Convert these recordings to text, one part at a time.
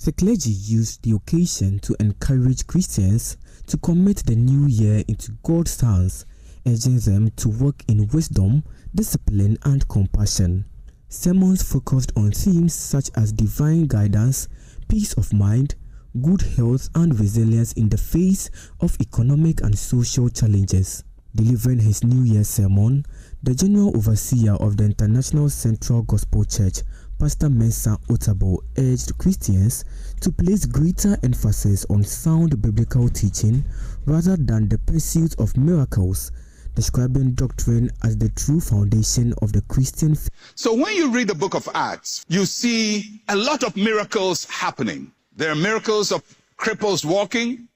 The clergy used the occasion to encourage Christians to commit the new year into God's hands, urging them to work in wisdom, discipline, and compassion. Sermons focused on themes such as divine guidance, peace of mind, good health, and resilience in the face of economic and social challenges. Delivering his New Year sermon, the General Overseer of the International Central Gospel Church, Pastor Mensa Otabil, urged Christians to place greater emphasis on sound biblical teaching rather than the pursuit of miracles, describing doctrine as the true foundation of the Christian faith. So when you read the book of Acts, you see a lot of miracles happening. There are miracles of cripples walking,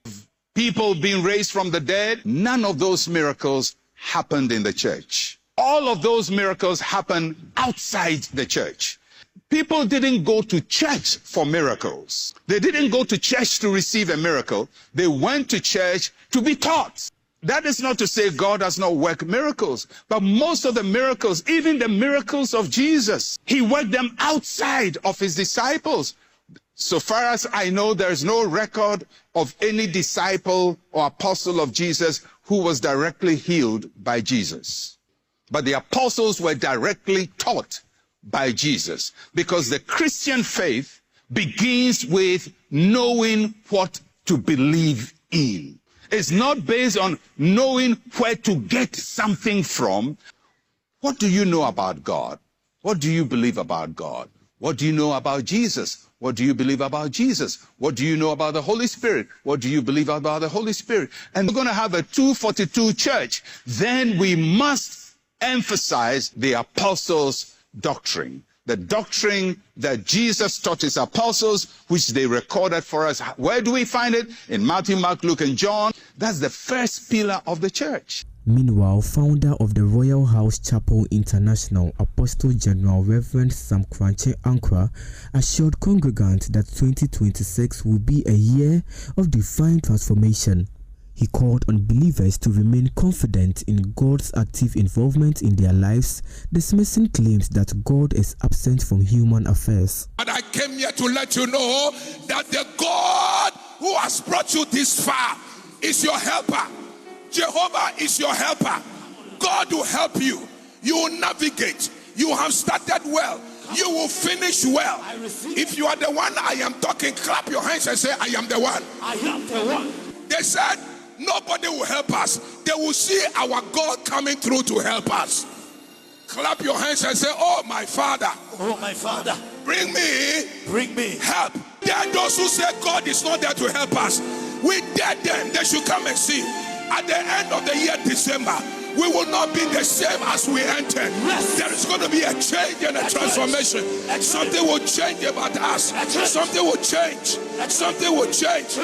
people being raised from the dead. None of those miracles happened in the church. All of those miracles happened outside the church. People didn't go to church for miracles. They didn't go to church to receive a miracle. They went to church to be taught. That is not to say God does not work miracles, but most of the miracles, even the miracles of Jesus, he worked them outside of his disciples. So far as I know, there is no record of any disciple or apostle of Jesus who was directly healed by Jesus. But the apostles were directly taught by Jesus, because the Christian faith begins with knowing what to believe in. It's not based on knowing where to get something from. What do you know about God? What do you believe about God? What do you know about Jesus? What do you believe about Jesus? What do you know about the Holy Spirit? What do you believe about the Holy Spirit? And we're going to have a 242 church. Then we must emphasize the apostles' doctrine. The doctrine that Jesus taught his apostles, which they recorded for us. Where do we find it? In Matthew, Mark, Luke, and John. That's the first pillar of the church. Meanwhile, founder of the Royal House Chapel International, Apostle General Reverend Sam Korankye Ankrah, assured congregants that 2026 will be a year of divine transformation. He called on believers to remain confident in God's active involvement in their lives, dismissing claims that God is absent from human affairs. And I came here to let you know that the God who has brought you this far is your helper. Jehovah is your helper. God will help you. You will navigate. You have started well. You will finish well. If you are the one I am talking, clap your hands and say, I am the one. I am the one. They said, nobody will help us. They will see our God coming through to help us. Clap your hands and say, oh my Father. Oh my Father. Bring me help. There are those who say God is not there to help us. We dare them. They should come and see. At the end of the year, December, we will not be the same as we entered. Yes. There is going to be a change and a transformation. Something will change about us. Something will change. Something will change.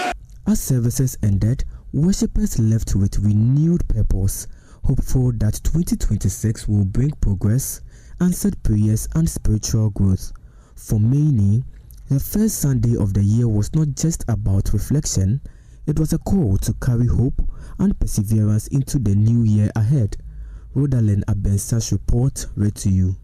As services ended, worshippers left with renewed purpose, hopeful that 2026 will bring progress, answered prayers, and spiritual growth. For many, the first Sunday of the year was not just about reflection, it was a call to carry hope and perseverance into the new year ahead. Rodalyn Abensa's report read to you.